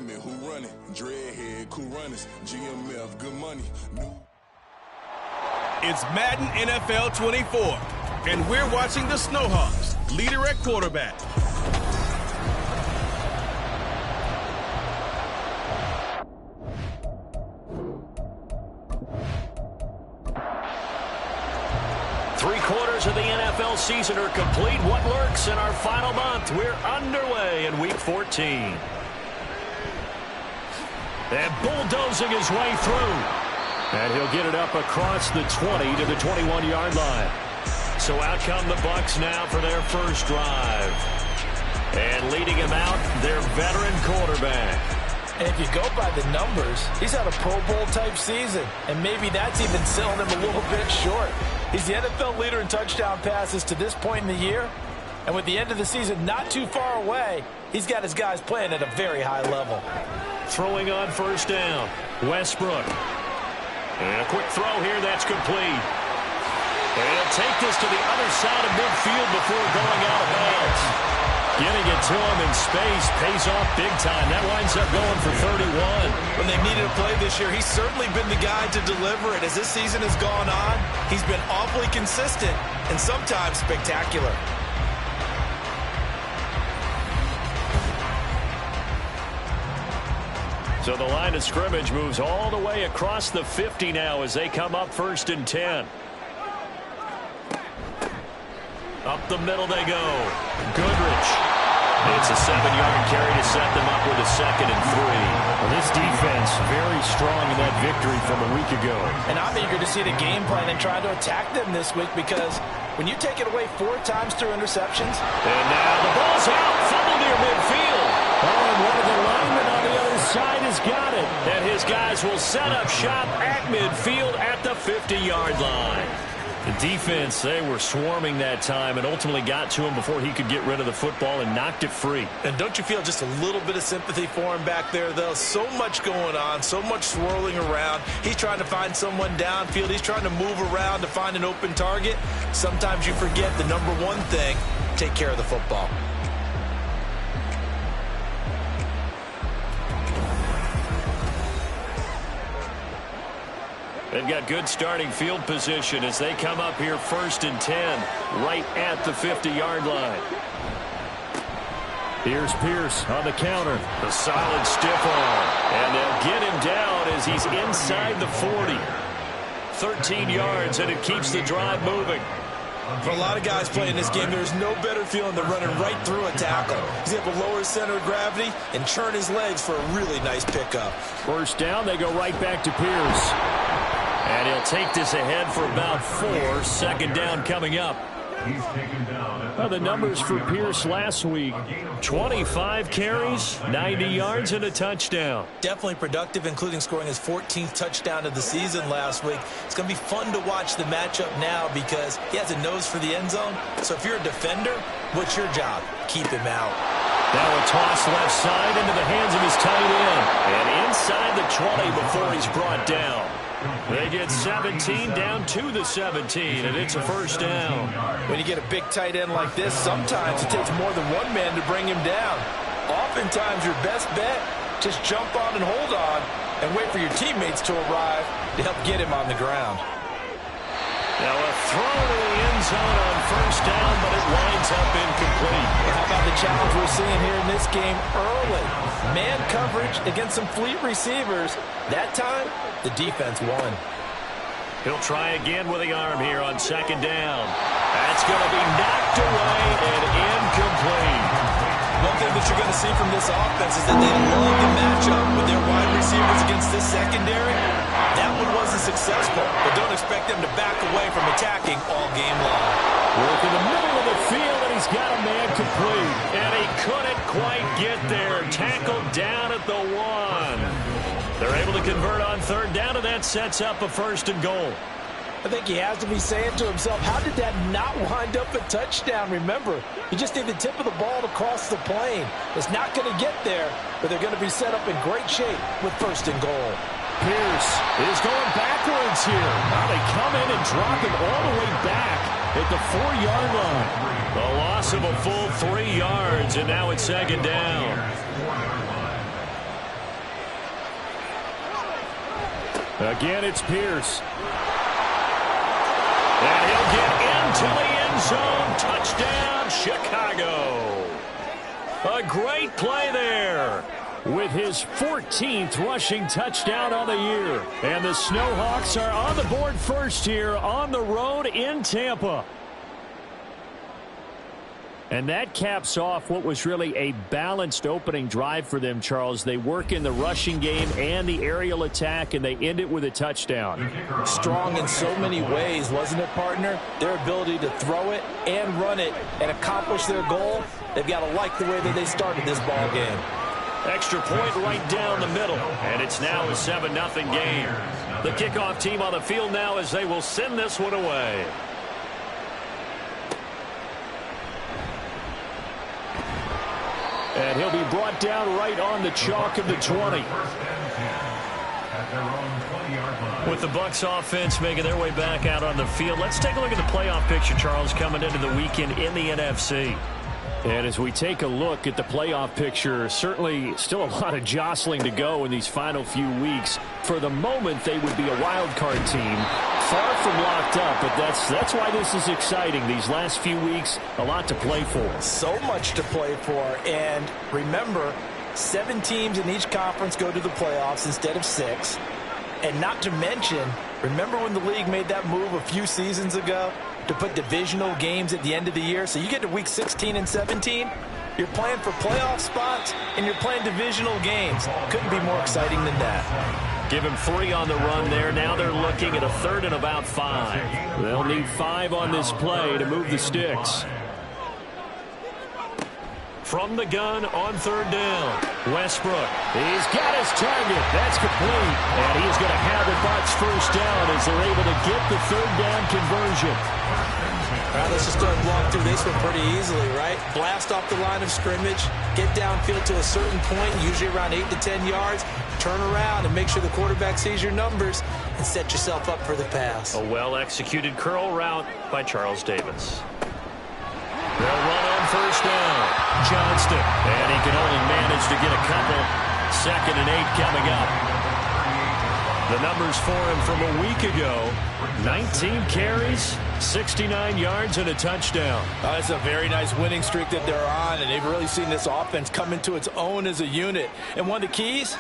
women who run it. Dreadhead, cool runners, GMF, good money. It's Madden NFL 24, and we're watching the Snowhawks, leader at quarterback. Three-quarters of the NFL season are complete. What lurks in our final month? We're underway in Week 14. And bulldozing his way through. And he'll get it up across the 20 to the 21-yard line. So out come the Bucs now for their first drive. And leading him out, their veteran quarterback. And if you go by the numbers, he's had a Pro Bowl-type season. And maybe that's even selling him a little bit short. He's the NFL leader in touchdown passes to this point in the year. And with the end of the season not too far away, he's got his guys playing at a very high level. Throwing on first down, Westbrook. And a quick throw here, that's complete. And he'll take this to the other side of midfield before going out of bounds. Getting it to him in space pays off big time. That winds up going for 31. When they needed a play this year, he's certainly been the guy to deliver it. As this season has gone on, he's been awfully consistent and sometimes spectacular. So the line of scrimmage moves all the way across the 50 now as they come up 1st and 10. Up the middle they go. Goodrich. It's a 7-yard carry to set them up with a 2nd and 3. Well, this defense very strong in that victory from a week ago. And I'm eager to see the game plan and try to attack them this week because when you take it away 4 times through interceptions. And now the ball's out. Fumble near midfield. Oh, and one of the linemen on the other side has got it. And his guys will set up shop at midfield at the 50-yard line. The defense, they were swarming that time and ultimately got to him before he could get rid of the football and knocked it free. And don't you feel just a little bit of sympathy for him back there, though? So much going on, so much swirling around. He's trying to find someone downfield. He's trying to move around to find an open target. Sometimes you forget the number one thing, take care of the football. They've got good starting field position as they come up here 1st and 10, right at the 50-yard line. Here's Pierce on the counter. A solid stiff arm. And they'll get him down as he's inside the 40. 13 yards, and it keeps the drive moving. For a lot of guys playing this game, there's no better feeling than running right through a tackle. He's able to lower his center of gravity and churn his legs for a really nice pickup. First down, they go right back to Pierce. And he'll take this ahead for about 4. 2nd down coming up. Well, the numbers for Pierce last week. 25 carries, 90 yards, and a touchdown. Definitely productive, including scoring his 14th touchdown of the season last week. It's going to be fun to watch the matchup now because he has a nose for the end zone. So if you're a defender, what's your job? Keep him out. Now a toss left side into the hands of his tight end. And inside the 20 before he's brought down. They get 17 down to the 17, and it's a first down. When you get a big tight end like this, sometimes it takes more than one man to bring him down. Oftentimes, your best bet, just jump on and hold on and wait for your teammates to arrive to help get him on the ground. Now a throw to the end zone on first down, but it winds up incomplete. How about the challenge we're seeing here in this game early? Man coverage against some fleet receivers. That time, the defense won. He'll try again with the arm here on 2nd down. That's going to be knocked away and incomplete. One thing that you're going to see from this offense is that they love the matchup with their wide receivers against this secondary. That one wasn't successful, but don't expect them to back away from attacking all game long. Work in the middle of the field, and he's got a man complete. And he couldn't quite get there. Tackled down at the 1. They're able to convert on 3rd down, and that sets up a 1st and goal. I think he has to be saying to himself, how did that not wind up a touchdown? Remember, you just need the tip of the ball to cross the plane. It's not going to get there, but they're going to be set up in great shape with 1st and goal. Pierce is going backwards here. Now they come in and drop him all the way back at the 4-yard line. The loss of a full 3 yards, and now it's 2nd down. Again, it's Pierce. And he'll get into the end zone. Touchdown, Chicago. A great play there with his 14th rushing touchdown on the year. And the Snowhawks are on the board first here on the road in Tampa. And that caps off what was really a balanced opening drive for them, Charles. They work in the rushing game and the aerial attack, and they end it with a touchdown. Strong in so many ways, wasn't it, partner? Their ability to throw it and run it and accomplish their goal, they've got to like the way that they started this ball game. Extra point right down the middle, and it's now a 7-0 game. The kickoff team on the field now as they will send this one away. And he'll be brought down right on the chalk of the 20. With the Bucs offense making their way back out on the field, let's take a look at the playoff picture, Charles, coming into the weekend in the NFC. And as we take a look at the playoff picture, certainly still a lot of jostling to go in these final few weeks. For the moment, they would be a wild card team, far from locked up, but that's why this is exciting. These last few weeks, a lot to play for. So much to play for, and remember, 7 teams in each conference go to the playoffs instead of 6. And not to mention, remember when the league made that move a few seasons ago to put divisional games at the end of the year? So you get to week 16 and 17, you're playing for playoff spots, and you're playing divisional games. Couldn't be more exciting than that. Give him 3 on the run there. Now they're looking at a 3rd and about 5. They'll need 5 on this play to move the sticks. From the gun on 3rd down, Westbrook. He's got his target. That's complete. And he's going to have the Bucs first down as they're able to get the 3rd down conversion. All right, let's just go and walk through this one pretty easily, right? Blast off the line of scrimmage, get downfield to a certain point, usually around 8 to 10 yards, turn around and make sure the quarterback sees your numbers and set yourself up for the pass. A well-executed curl route by Charles Davis. They'll run on 1st down. Johnston. And he can only manage to get a couple. 2nd and 8 coming up. The numbers for him from a week ago: 19 carries, 69 yards, and a touchdown. That's a very nice winning streak that they're on, and they've really seen this offense come into its own as a unit. And one of the keys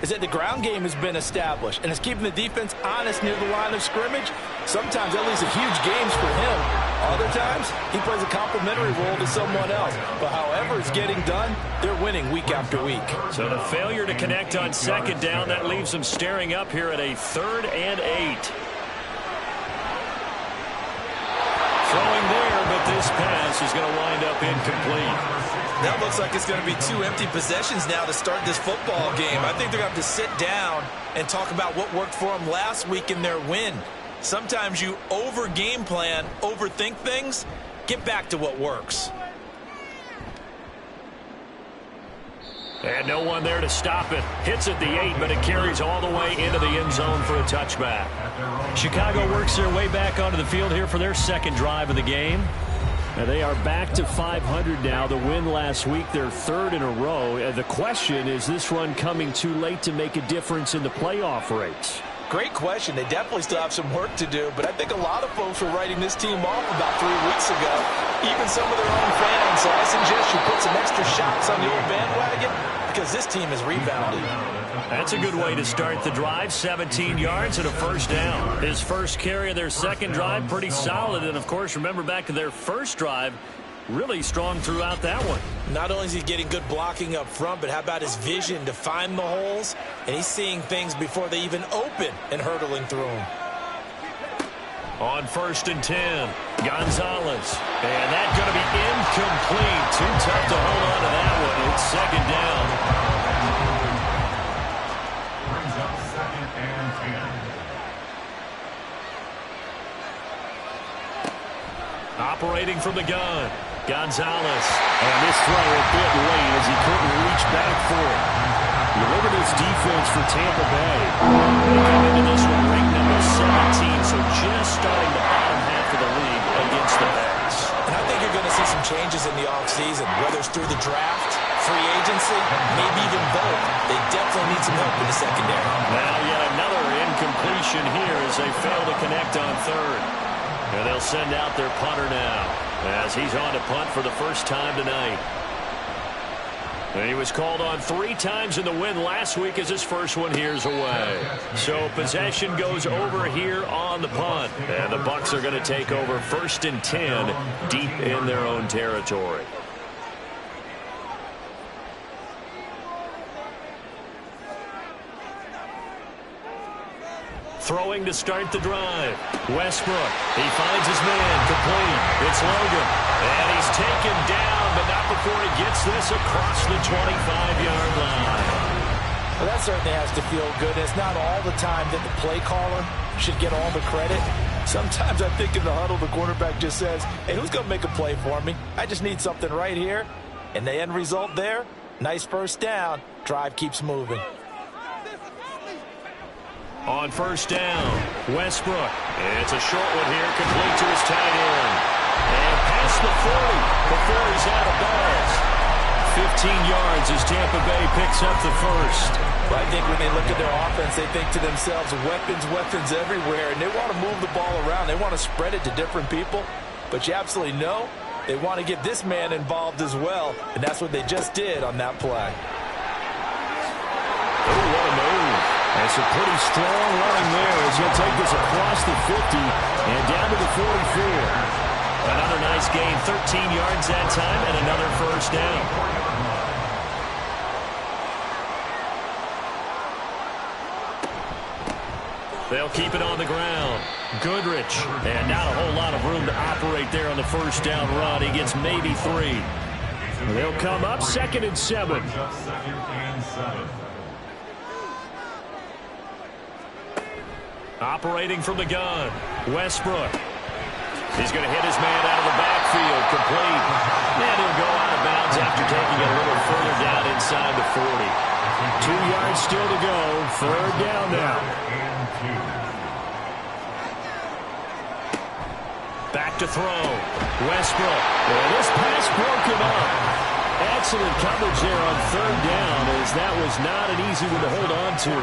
is that the ground game has been established, and it's keeping the defense honest near the line of scrimmage. Sometimes that leads to huge games for him. Other times, he plays a complementary role to someone else. But however it's getting done, they're winning week after week. So the failure to connect on 2nd down, that leaves them staring up here at a 3rd and 8. Throwing there, but this pass is going to wind up incomplete. That looks like it's going to be 2 empty possessions now to start this football game. I think they're going to have to sit down and talk about what worked for them last week in their win. Sometimes you over-game plan, overthink things. Get back to what works. And no one there to stop it. Hits at the 8, but it carries all the way into the end zone for a touchback. Chicago works their way back onto the field here for their 2nd drive of the game. And they are back to 500 now. The win last week, their 3rd in a row. The question, is this run coming too late to make a difference in the playoff race? Great question. They definitely still have some work to do, but I think a lot of folks were writing this team off about 3 weeks ago, even some of their own fans. So I suggest you put some extra shots on the old bandwagon because this team has rebounded. That's a good way to start the drive. 17 yards and a 1st down. His first carry of their 2nd drive, pretty solid. And, of course, remember back to their 1st drive, really strong throughout that one. Not only is he getting good blocking up front, but how about his vision to find the holes? And he's seeing things before they even open and hurtling through them. On 1st and 10, Gonzalez. And that's going to be incomplete. Too tough to hold on to that one. It's 2nd down. Brings up 2nd and 10. Operating from the gun, Gonzalez. And this throw a bit late as he couldn't reach back for it. You look at this defense for Tampa Bay. They come into this one ranked number 17, so just starting the bottom half of the league against the pass. And I think you're going to see some changes in the offseason, whether it's through the draft, free agency, maybe even both. They definitely need some help in the secondary. Now yet another incompletion here as they fail to connect on third. And they'll send out their punter now as he's on to punt for the first time tonight. And he was called on 3 times in the win last week as his first one here's away. So possession goes over here on the punt. And the Bucs are going to take over 1st and 10 deep in their own territory. Throwing to start the drive. Westbrook. He finds his man. Complete. It's Logan. And he's taken down, but not before he gets this across the 25-yard line. Well, that certainly has to feel good. It's not all the time that the play caller should get all the credit. Sometimes I think in the huddle, the quarterback just says, hey, who's going to make a play for me? I just need something right here. And the end result there, nice first down. Drive keeps moving. On first down, Westbrook. It's a short one here, complete to his tight end. And past the 40 before he's out of bounds. 15 yards as Tampa Bay picks up the first. Well, I think when they look at their offense, they think to themselves, weapons everywhere, and they want to move the ball around. They want to spread it to different people, but you absolutely know they want to get this man involved as well, and that's what they just did on that play. Oh, what a move. And some pretty strong running there as he'll take this across the 50 and down to the 44. Another nice gain, 13 yards that time, and another first down. They'll keep it on the ground. Goodrich, and not a whole lot of room to operate there on the first down run. He gets maybe 3. They'll come up 2nd and 7. Operating from the gun, Westbrook. He's going to hit his man out of the backfield, complete. And he'll go out of bounds after taking it a little further down inside the 40. 2 yards still to go, 3rd down now. Back to throw, Westbrook. And this pass broken up. Excellent coverage there on 3rd down, as that was not an easy one to hold on to.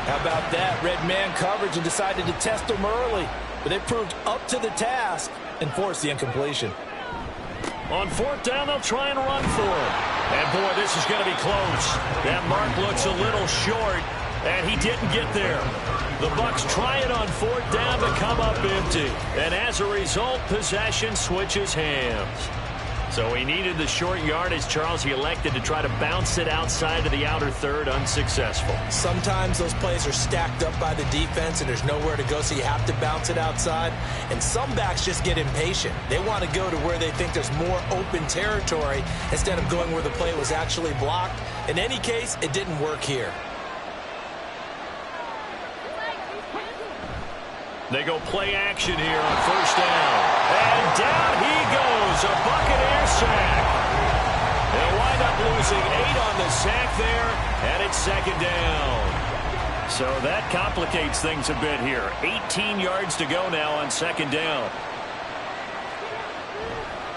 How about that? Red man coverage and decided to test him early. But they proved up to the task and forced the incompletion. On 4th down, they'll try and run for him. And, boy, this is going to be close. That mark looks a little short, and he didn't get there. The Bucs try it on 4th down to come up empty. And as a result, possession switches hands. So he needed the short yardage, Charles. He elected to try to bounce it outside of the outer third, unsuccessful. Sometimes those plays are stacked up by the defense and there's nowhere to go, so you have to bounce it outside. And some backs just get impatient. They want to go to where they think there's more open territory instead of going where the play was actually blocked. In any case, it didn't work here. They go play action here on first down. And down he goes, a Buccaneer sack. They'll wind up losing 8 on the sack there, and it's 2nd down. So that complicates things a bit here. 18 yards to go now on 2nd down.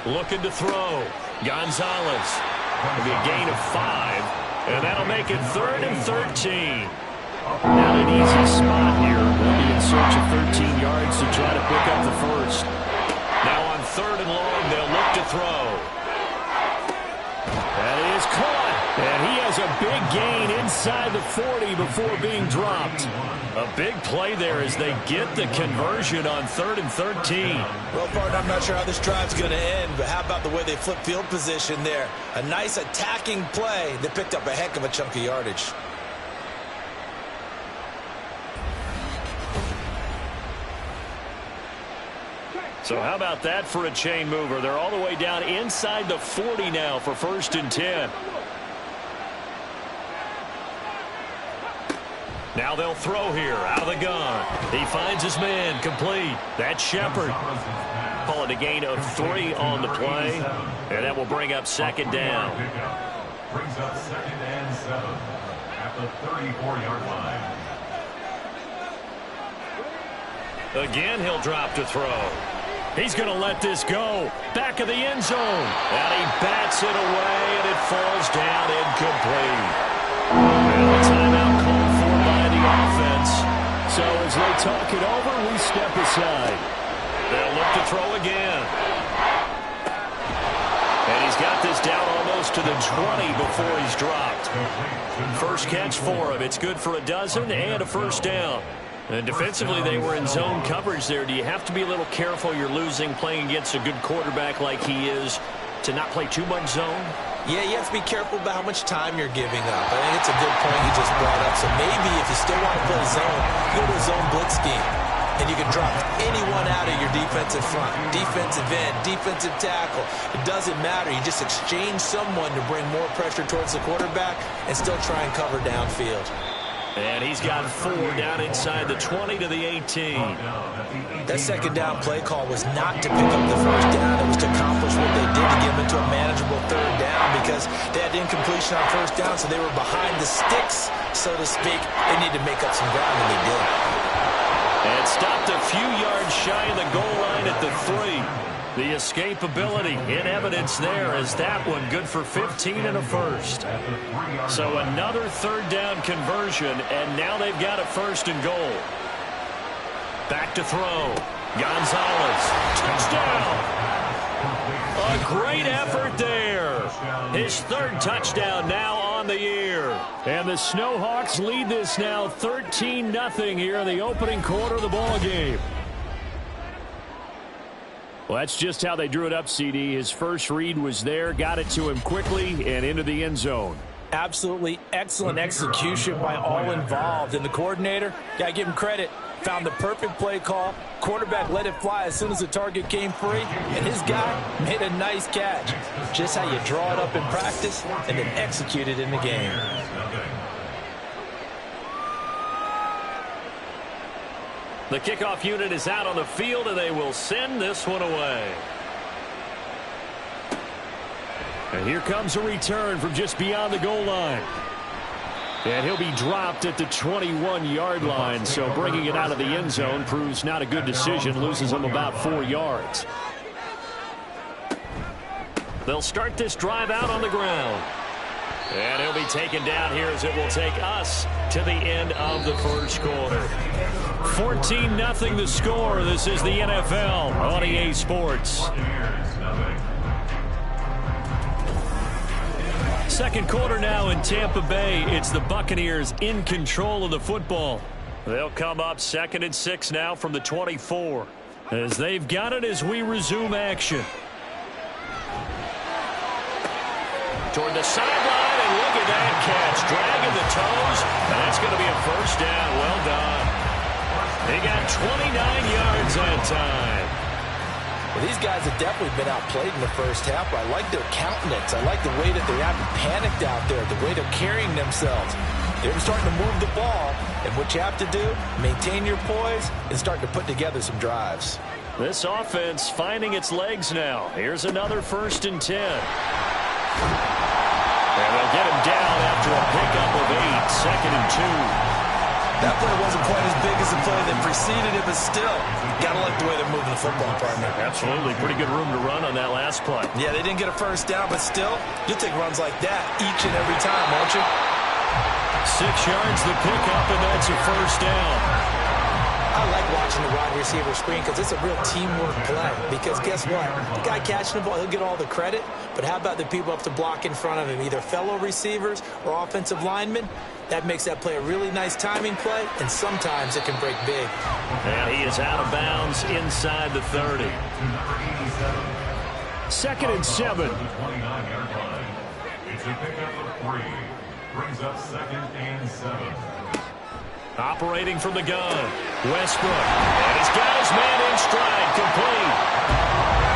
Looking to throw. Gonzalez. It'll be a gain of 5, and that'll make it 3rd and 13. Not an easy spot here. They'll be in search of 13 yards to try to pick up the first. Now on 3rd and long, they'll look to throw. That is caught. And he has a big gain inside the 40 before being dropped. A big play there as they get the conversion on 3rd and 13. Well, partner, I'm not sure how this drive's going to end, but how about the way they flip field position there? A nice attacking play that picked up a heck of a chunk of yardage. So how about that for a chain mover? They're all the way down inside the 40 now for 1st and 10. Now they'll throw here out of the gun. He finds his man, complete. That's Shepard. Call it a gain of 3 on the play, and that will bring up 2nd down. Brings up 2nd and 7 at the 34-yard line. Again, he'll drop to throw. He's going to let this go. Back of the end zone. And he bats it away, and it falls down incomplete. Well, a timeout called for by the offense. talk it over, we step aside. They'll look to throw again. And he's got this down almost to the 20 before he's dropped. First catch for him. It's good for a dozen and a first down. And defensively, they were in zone coverage there. Do you have to be a little careful you're losing playing against a good quarterback like he is to not play too much zone? Yeah, you have to be careful about how much time you're giving up. I think it's a good point you just brought up. So maybe if you still want to play zone, you go to a zone blitz scheme. And you can drop anyone out of your defensive front, defensive end, defensive tackle. It doesn't matter. You just exchange someone to bring more pressure towards the quarterback and still try and cover downfield. And he's got 4 down inside the 20 to the 18. That second down play call was not to pick up the first down. It was to accomplish what they did to get them into a manageable third down because they had incompletion on first down, so they were behind the sticks, so to speak. They need to make up some ground, and they did. And stopped a few yards shy of the goal line at the 3. The escapability in evidence there as that one good for 15 and a first. So another third down conversion, and now they've got a first and goal. Back to throw. Gonzalez. Touchdown. A great effort there. His third touchdown now on the year. And the Snowhawks lead this now 13-0 here in the opening quarter of the ball game. Well, that's just how they drew it up, CD. His first read was there, got it to him quickly, and into the end zone. Absolutely excellent execution by all involved. And the coordinator, got to give him credit, found the perfect play call. Quarterback let it fly as soon as the target came free, and his guy made a nice catch. Just how you draw it up in practice and then execute it in the game. The kickoff unit is out on the field, and they will send this one away. And here comes a return from just beyond the goal line. And he'll be dropped at the 21-yard line, so bringing it out of the end zone proves not a good decision, loses him about 4 yards. They'll start this drive out on the ground. And he'll be taken down here as it will take us to the end of the first quarter. 14-0 the score. This is the NFL on EA Sports. Second quarter now in Tampa Bay. It's the Buccaneers in control of the football. They'll come up 2nd and 6 now from the 24. As they've got it as we resume action. Toward the sideline, and look at that catch. Dragging the toes, and that's going to be a first down. Well done. He got 29 yards that time. Well, these guys have definitely been outplayed in the first half, but I like their countenance. I like the way that they haven't panicked out there, the way they're carrying themselves. They're starting to move the ball, and what you have to do, maintain your poise and start to put together some drives. This offense finding its legs now. Here's another 1st and 10. And they'll get him down after a pickup of 8, 2nd and 2. That play wasn't quite as big as the play that preceded it, but still, got to like the way they're moving the football, partner. Absolutely. Pretty good room to run on that last play. Yeah, they didn't get a first down, but still, you'll take runs like that each and every time, won't you? 6 yards the pickup, and that's a first down. I like watching the wide receiver screen because it's a real teamwork play. Because guess what? The guy catching the ball, he'll get all the credit. But how about the people up to block in front of him, either fellow receivers or offensive linemen? That makes that play a really nice timing play, and sometimes it can break big. And he is out of bounds inside the 30. 2nd and 7. It's a pickup of 3. Brings up 2nd and 7. Operating from the gun, Westbrook. And he's got his man in stride, complete.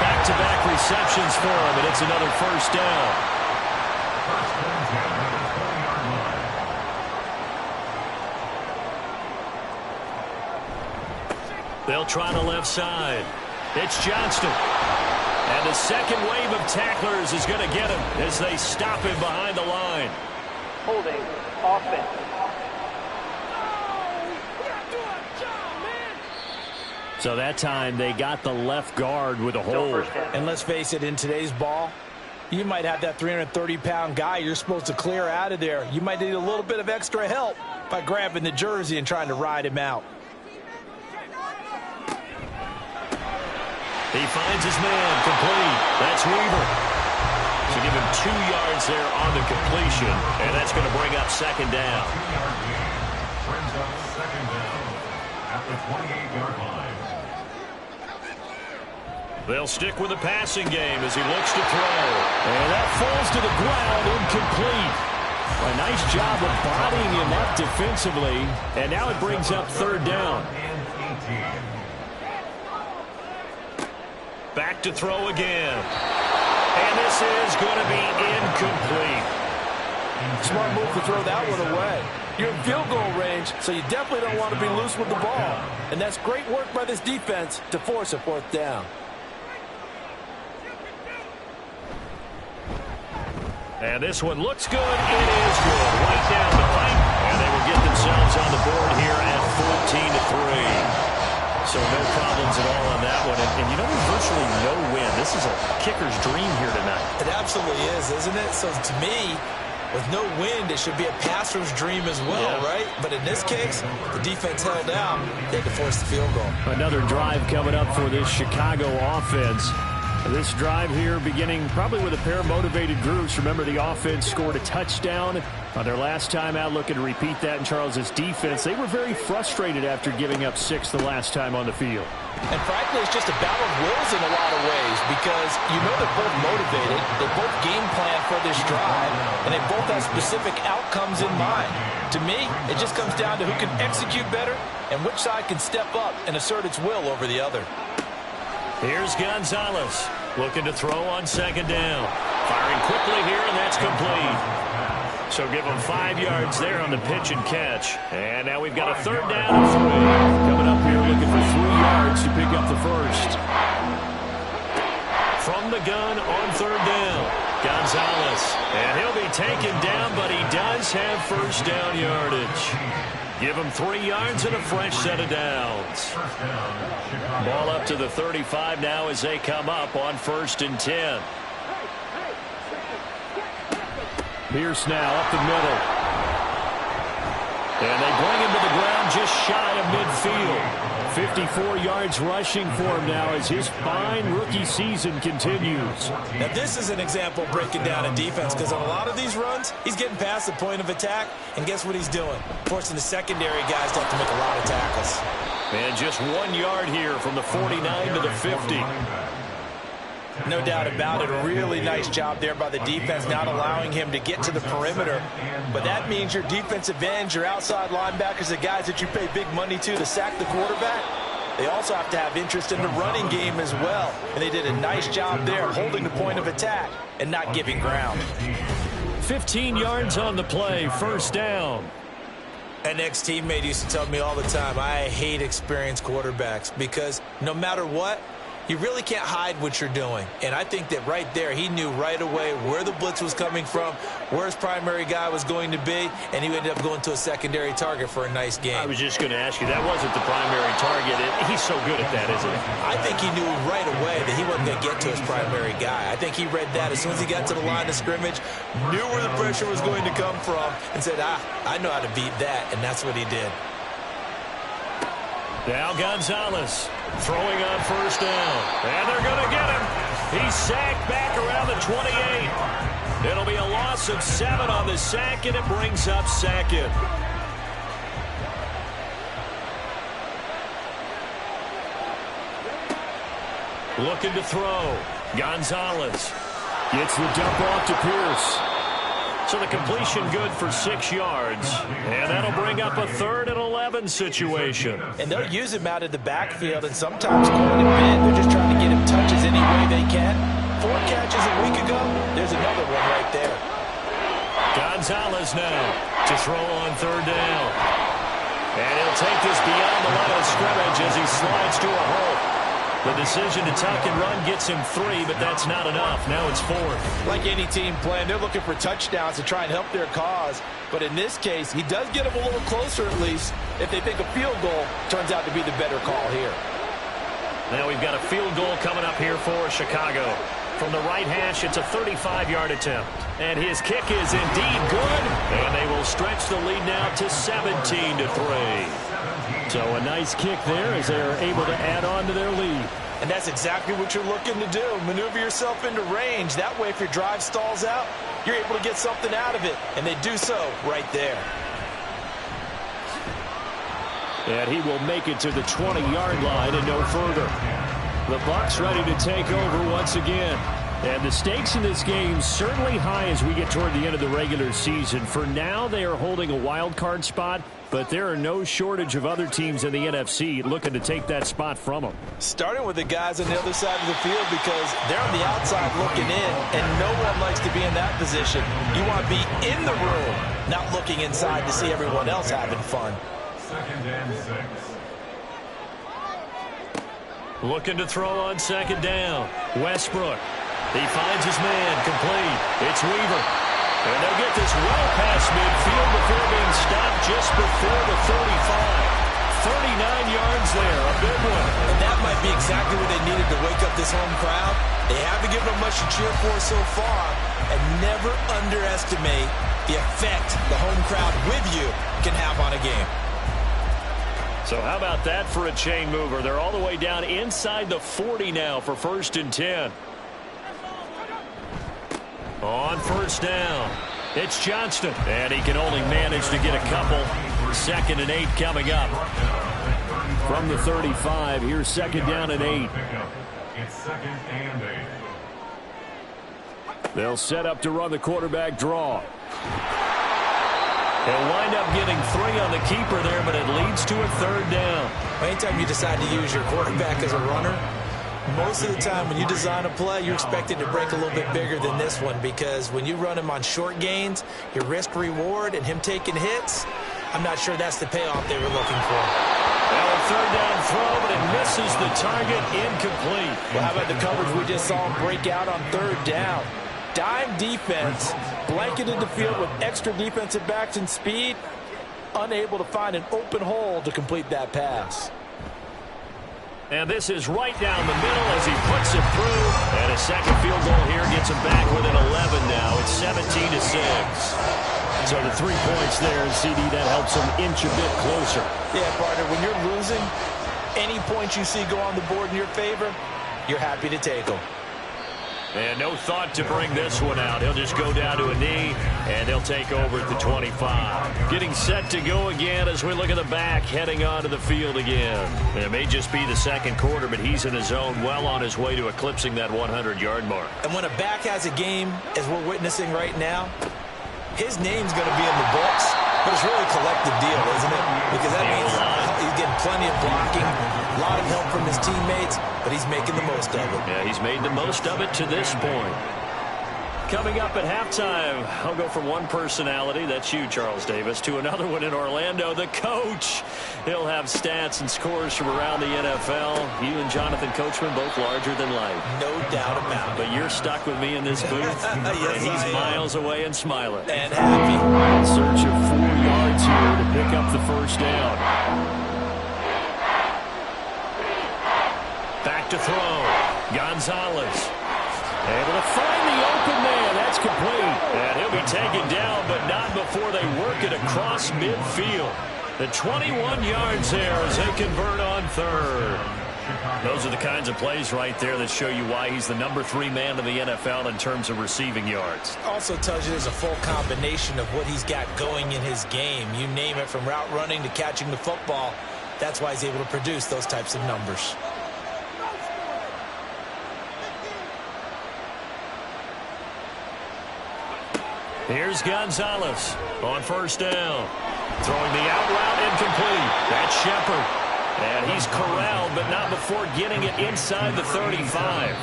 Back-to-back receptions for him, and it's another first down. They'll try the left side. It's Johnston. And the second wave of tacklers is going to get him as they stop him behind the line. Holding offense. So that time they got the left guard with a hold. And let's face it, in today's ball, you might have that 330-pound guy you're supposed to clear out of there. You might need a little bit of extra help by grabbing the jersey and trying to ride him out. He finds his man, complete. That's Weaver. So give him 2 yards there on the completion, and that's going to bring up second down. 2-yard gain brings up second down at the 28-yard line. They'll stick with the passing game as he looks to throw. And that falls to the ground, incomplete. A nice job of bodying him up defensively, and now it brings up third down. Back to throw again. And this is going to be incomplete. Smart move to throw that one away. You're in field goal range, so you definitely don't want to be loose with the ball. And that's great work by this defense to force a fourth down. And this one looks good. It is good. Right down the pipe. And they will get themselves on the board here at 14-3. So no problems at all on that one. And you know, there's virtually no win. This is a kicker's dream here tonight. It absolutely is, isn't it? So to me, with no wind, it should be a passer's dream as well, right? But in this case, the defense held out. They could force the field goal. Another drive coming up for this Chicago offense. This drive here beginning probably with a pair of motivated groups. Remember, the offense scored a touchdown on their last time out, looking to repeat that in Charles's defense. They were very frustrated after giving up 6 the last time on the field. And frankly, it's just a battle of wills in a lot of ways because you know they're both motivated. They both game plan for this drive, and they both have specific outcomes in mind. To me, it just comes down to who can execute better and which side can step up and assert its will over the other. Here's Gonzalez looking to throw on second down. Firing quickly here, and that's complete. So give him 5 yards there on the pitch and catch. And now we've got a third down and 3. Coming up here looking for 3 yards to pick up the first. From the gun on third down, Gonzalez. And he'll be taken down, but he does have first down yardage. Give him 3 yards and a fresh set of downs. Ball up to the 35 now as they come up on 1st and 10. Pierce now up the middle. And they bring him to the ground just shy of midfield. 54 yards rushing for him now as his fine rookie season continues. Now this is an example of breaking down a defense because on a lot of these runs, he's getting past the point of attack, and guess what he's doing? Forcing the secondary guys to have to make a lot of tackles. And just 1 yard here from the 49 to the 50. No doubt about it. A really nice job there by the defense, not allowing him to get to the perimeter. But that means your defensive ends, your outside linebackers, the guys that you pay big money to sack the quarterback, they also have to have interest in the running game as well. And they did a nice job there holding the point of attack and not giving ground. 15 yards on the play, first down. An ex-teammate used to tell me all the time, I hate experienced quarterbacks because no matter what, you really can't hide what you're doing. And I think that right there, he knew right away where the blitz was coming from, where his primary guy was going to be, and he ended up going to a secondary target for a nice game. I was just going to ask you, that wasn't the primary target. He's so good at that, isn't he? I think he knew right away that he wasn't going to get to his primary guy. I think he read that as soon as he got to the line of scrimmage, knew where the pressure was going to come from, and said, I know how to beat that, and that's what he did. Now Gonzalez throwing on first down. And they're going to get him. He's sacked back around the 28. It'll be a loss of 7 on the sack, and it brings up second. Looking to throw. Gonzalez gets the dump off to Pierce. So the completion good for 6 yards. And that'll bring up a 3rd and 11 situation. And they'll use him out of the backfield and sometimes quite a bit. They're just trying to get him touches any way they can. 4 catches a week ago. There's another one right there. Gonzalez now to throw on third down. And he'll take this beyond the line of scrimmage as he slides to a halt. The decision to tuck and run gets him 3, but that's not enough. Now it's 4th. Like any team playing, they're looking for touchdowns to try and help their cause. But in this case, he does get them a little closer at least if they think a field goal turns out to be the better call here. Now we've got a field goal coming up here for Chicago. From the right hash, it's a 35-yard attempt. And his kick is indeed good. And they will stretch the lead now to 17-3. So a nice kick there as they're able to add on to their lead. And that's exactly what you're looking to do. Maneuver yourself into range. That way, if your drive stalls out, you're able to get something out of it. And they do so right there. And he will make it to the 20-yard line and no further. The Bucs ready to take over once again. And the stakes in this game certainly high as we get toward the end of the regular season. For now, they are holding a wild card spot, but there are no shortage of other teams in the NFC looking to take that spot from them. Starting with the guys on the other side of the field because they're on the outside looking in, and no one likes to be in that position. You want to be in the room, not looking inside to see everyone else having fun. 2nd and 6. Looking to throw on 2nd down. Westbrook. He finds his man, complete. It's Weaver. And they'll get this well past midfield before being stopped just before the 35. 39 yards there, a big one. And that might be exactly what they needed to wake up this home crowd. They haven't given them much to cheer for so far. And never underestimate the effect the home crowd with you can have on a game. So how about that for a chain mover? They're all the way down inside the 40 now for 1st and 10. On 1st down, it's Johnston. And he can only manage to get a couple. 2nd and 8 coming up. From the 35, here's 2nd down and 8. It's 2nd and 8. They'll set up to run the quarterback draw. They'll wind up getting 3 on the keeper there, but it leads to a 3rd down. Anytime you decide to use your quarterback as a runner, most of the time when you design a play, you're expected to break a little bit bigger than this one because when you run him on short gains, your risk-reward and him taking hits, I'm not sure that's the payoff they were looking for. Well, a 3rd down throw, but it misses the target, incomplete. Well, how about the coverage we just saw him break out on 3rd down? Dime defense, blanketed the field with extra defensive backs and speed, unable to find an open hole to complete that pass. And this is right down the middle as he puts it through. And a second field goal here gets him back within 11 now. It's 17-6. So the 3 points there, CD, that helps him inch a bit closer. Yeah, partner, when you're losing, any points you see go on the board in your favor, you're happy to take them. And no thought to bring this one out. He'll just go down to a knee, and they'll take over at the 25. Getting set to go again as we look at the back, heading onto the field again. And it may just be the 2nd quarter, but he's in his zone, well on his way to eclipsing that 100-yard mark. And when a back has a game, as we're witnessing right now, his name's going to be in the books, but it's really a collective deal, isn't it? Because that means he's getting plenty of blocking, a lot of help from his teammates, but he's making the most of it. Yeah, he's made the most of it to this point. Coming up at halftime, I'll go from one personality, that's you, Charles Davis, to another one in Orlando, the coach. He'll have stats and scores from around the NFL. You and Jonathan Coachman, both larger than life. No doubt about it. But you're stuck with me in this booth, yes, and he's miles away and smiling. And happy. In search of 4 yards here to pick up the 1st down. Back to throw. Gonzalez. Able to find the open man. That's complete. And he'll be taken down, but not before they work it across midfield. The 21 yards there as they convert on 3rd. Those are the kinds of plays right there that show you why he's the number 3 man in the NFL in terms of receiving yards. Also tells you there's a full combination of what he's got going in his game. You name it, from route running to catching the football. That's why he's able to produce those types of numbers. Here's Gonzalez on 1st down. Throwing the out route, incomplete. That's Shepard. And he's corralled, but not before getting it inside the 35.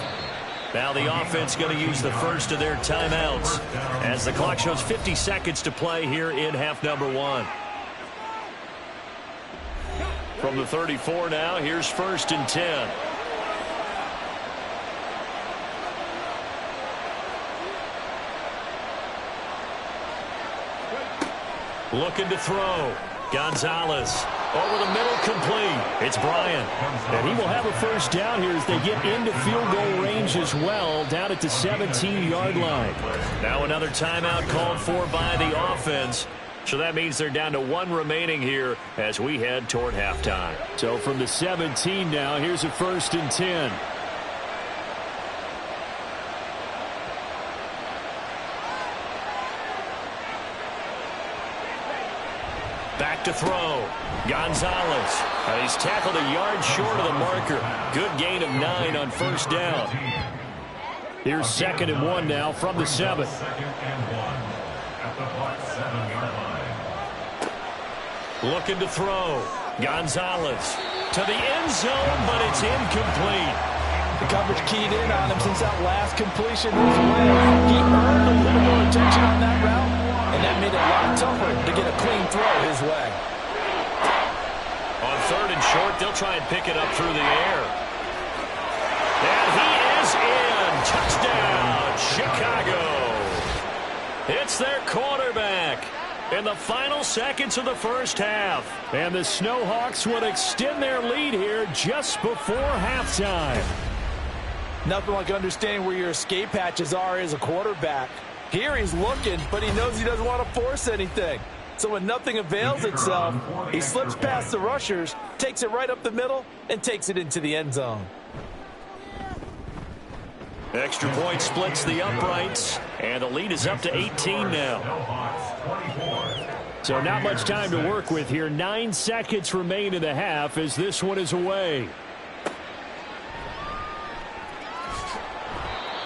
Now the offense going to use the first of their timeouts as the clock shows 50 seconds to play here in half number 1. From the 34 now, here's 1st and 10. Looking to throw. Gonzalez over the middle, complete. It's Bryant. And he will have a 1st down here as they get into field goal range as well, down at the 17-yard line. Now another timeout called for by the offense. So that means they're down to 1 remaining here as we head toward halftime. So from the 17 now, here's a 1st and 10. Back to throw. Gonzalez. He's tackled a yard short of the marker. Good gain of 9 on 1st down. Here's 2nd and 1 now from the 7. 2nd and 1 at the Bucs 7-yard line. Looking to throw. Gonzalez to the end zone, but it's incomplete. The coverage keyed in on him since that last completion his way. He earned a little more attention on that route, and that made it a lot tougher to get a clean throw his way. On 3rd and short, they'll try and pick it up through the air. And he is in. Touchdown, Chicago. It's their quarterback in the final seconds of the 1st half. And the Snowhawks would extend their lead here just before halftime. Nothing like understanding where your escape hatches are as a quarterback. Here he's looking, but he knows he doesn't want to force anything. So when nothing avails itself, he slips past the rushers, takes it right up the middle, and takes it into the end zone. Extra point splits the uprights, and the lead is up to 18 now. So not much time to work with here. 9 seconds remain in the half as this one is away.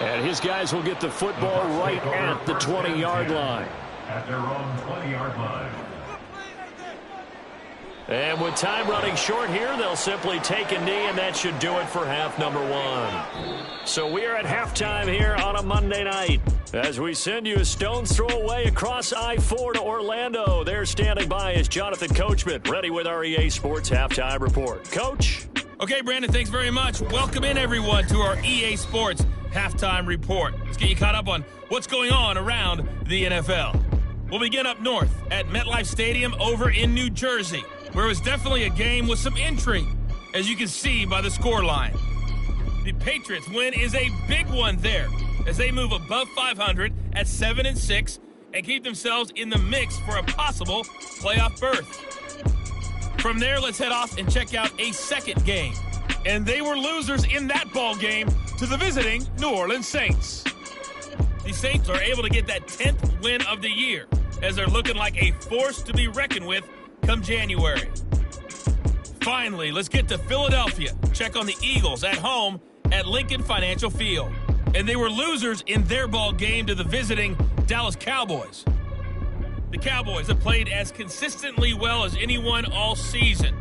And his guys will get the football right at the 20-yard line. At their own 20-yard line. And with time running short here, they'll simply take a knee, and that should do it for half number 1. So we are at halftime here on a Monday night as we send you a stone's throw away across I-4 to Orlando. There standing by is Jonathan Coachman, ready with our EA Sports Halftime Report. Coach? Okay, Brandon, thanks very much. Welcome in, everyone, to our EA Sports Halftime Report. Let's get you caught up on what's going on around the NFL. We'll begin up north at MetLife Stadium over in New Jersey, where it was definitely a game with some intrigue, as you can see by the scoreline. The Patriots win is a big one there, as they move above 500 at 7-6 and keep themselves in the mix for a possible playoff berth. From there, let's head off and check out a second game. And they were losers in that ball game to the visiting New Orleans Saints. The Saints are able to get that 10th win of the year, as they're looking like a force to be reckoned with come January. Finally, let's get to Philadelphia. Check on the Eagles at home at Lincoln Financial Field. And they were losers in their ball game to the visiting Dallas Cowboys. The Cowboys have played as consistently well as anyone all season,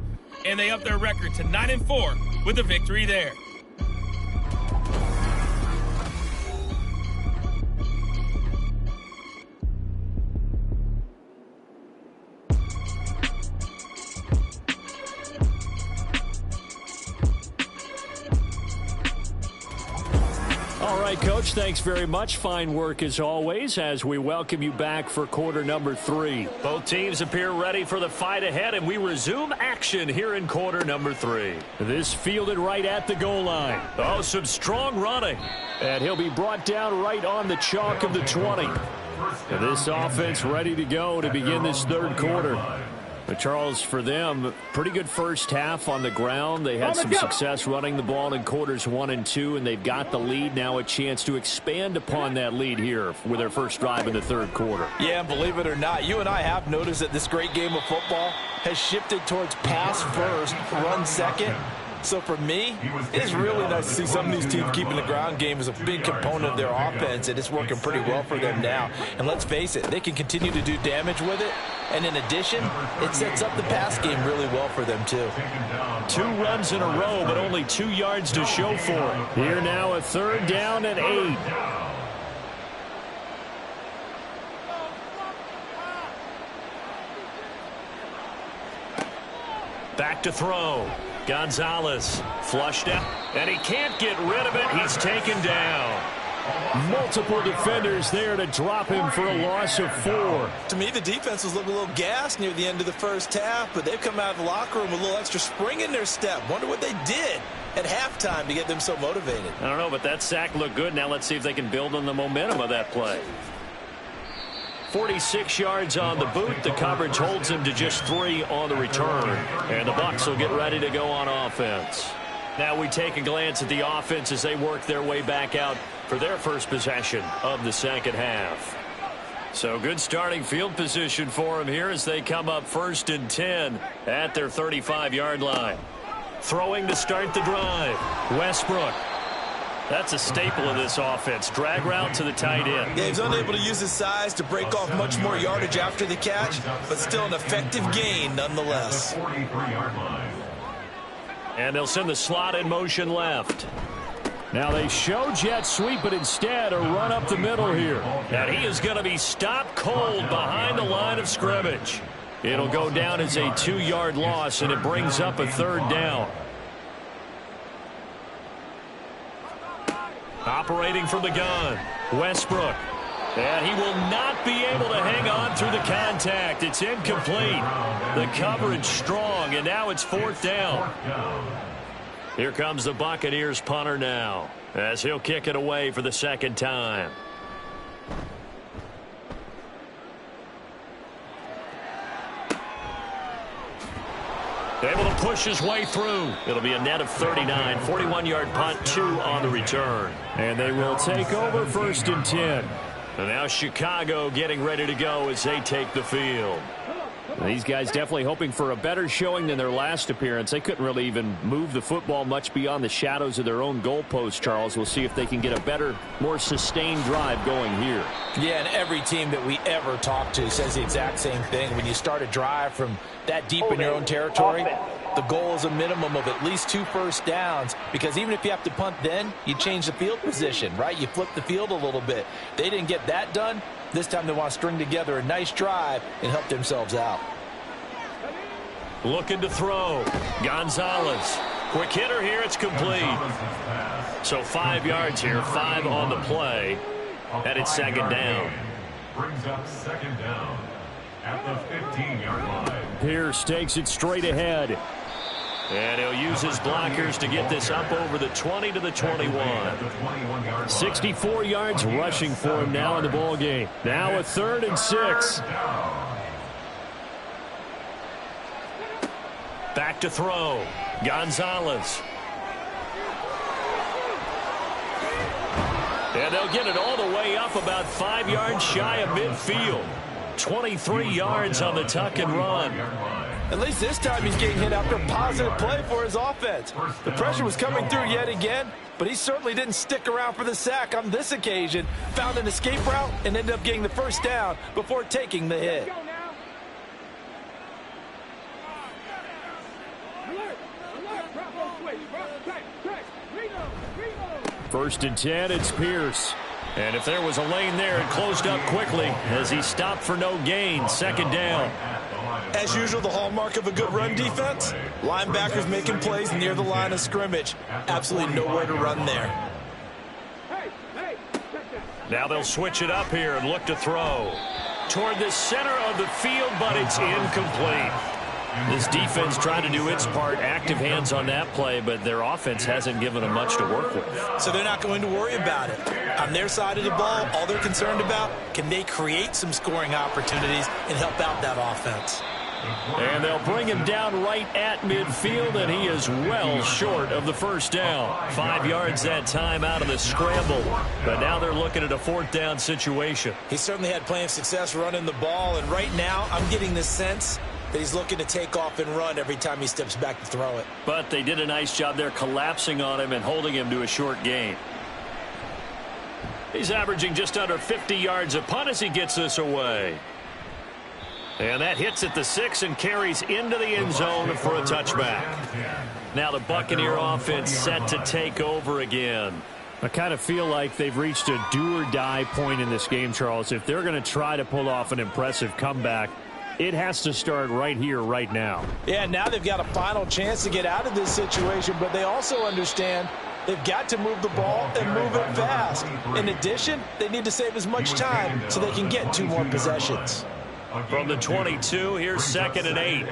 and they upped their record to 9-4 with a victory there. All right, Coach, thanks very much. Fine work as always as we welcome you back for quarter number 3. Both teams appear ready for the fight ahead, and we resume action here in quarter number 3. This fielded right at the goal line. Oh, some strong running. And he'll be brought down right on the chalk of the 20. And this offense ready to go to begin this third quarter. But Charles, for them, pretty good first half on the ground. They had some success running the ball in quarters 1 and 2, and they've got the lead. Now a chance to expand upon that lead here with their first drive in the third quarter. Yeah, and believe it or not, you and I have noticed that this great game of football has shifted towards pass first, run second. So for me, it's really nice to see some of these teams keeping the ground game as a big component of their offense, and it's working pretty well for them now. And let's face it, they can continue to do damage with it. And in addition, it sets up the pass game really well for them, too. 2 runs in a row, but only 2 yards to show for it. Here now a third down and 8. Back to throw. Gonzalez flushed out, and he can't get rid of it. He's taken down. Multiple defenders there to drop him for a loss of 4. To me, the defense was looking a little gassed near the end of the first half, but they've come out of the locker room with a little extra spring in their step. Wonder what they did at halftime to get them so motivated. I don't know, but that sack looked good. Now let's see if they can build on the momentum of that play. 46 yards on the boot. The coverage holds him to just 3 on the return. And the Bucs will get ready to go on offense. Now we take a glance at the offense as they work their way back out for their first possession of the second half. So good starting field position for them here as they come up 1st and 10 at their 35-yard line. Throwing to start the drive, Westbrook. That's a staple of this offense. Drag route to the tight end. Yeah, he's unable to use his size to break off much more yardage after the catch, but still an effective gain nonetheless. And they'll send the slot in motion left. Now they show jet sweep, but instead a run up the middle here. And he is going to be stopped cold behind the line of scrimmage. It'll go down as a 2-yard loss, and it brings up a 3rd down. Operating from the gun, Westbrook. And he will not be able to hang on through the contact. It's incomplete. The coverage strong, and now it's 4th down. Here comes the Buccaneers punter now, as he'll kick it away for the 2nd time. Able to push his way through. It'll be a net of 39. 41-yard punt, 2 on the return. And they will take over 1st and 10. And now Chicago getting ready to go as they take the field. These guys definitely hoping for a better showing than their last appearance. They couldn't really even move the football much beyond the shadows of their own goalpost, Charles. We'll see if they can get a better, more sustained drive going here. Yeah, and every team that we ever talk to says the exact same thing. When you start a drive from that deep in your own territory, the goal is a minimum of at least 2 first downs, because even if you have to punt then, you change the field position, right? You flip the field a little bit. They didn't get that done. This time they want to string together a nice drive and help themselves out. Looking to throw. Gonzalez. Quick hitter here. It's complete. So 5 yards here. 5 on the play. And it's 2nd down. Brings up 2nd down at the 15-yard line. Pierce takes it straight ahead. And he'll use his blockers to get this up over the 20 to the 21. 64 yards rushing for him now in the ball game. Now a 3rd and 6. Back to throw. Gonzalez. And they'll get it all the way up about 5 yards shy of midfield. 23 yards on the tuck and run. At least this time he's getting hit after a positive play for his offense. The pressure was coming through yet again, but he certainly didn't stick around for the sack on this occasion. Found an escape route and ended up getting the 1st down before taking the hit. First and 10, it's Pierce. And if there was a lane there, it closed up quickly as he stopped for no gain. 2nd down. As usual, the hallmark of a good run defense, linebackers making plays near the line of scrimmage. Absolutely nowhere to run there. Now they'll switch it up here and look to throw. Toward the center of the field, but it's incomplete. This defense trying to do its part. Active hands on that play, but their offense hasn't given them much to work with. So they're not going to worry about it. On their side of the ball, all they're concerned about, can they create some scoring opportunities and help out that offense? And they'll bring him down right at midfield, and he is well short of the 1st down. 5 yards that time out of the scramble. But now they're looking at a 4th down situation. He certainly had plenty of success running the ball, and right now I'm getting the sense that he's looking to take off and run every time he steps back to throw it. But they did a nice job there collapsing on him and holding him to a short gain. He's averaging just under 50 yards a punt as he gets this away. And that hits at the 6 and carries into the end zone for a touchback. Now the Buccaneer offense set to take over again. I kind of feel like they've reached a do-or-die point in this game, Charles. If they're going to try to pull off an impressive comeback, it has to start right here, right now. Yeah, now they've got a final chance to get out of this situation, but they also understand they've got to move the ball and move it fast. In addition, they need to save as much time so they can get 2 more possessions. From the 22, here's 2nd and 8.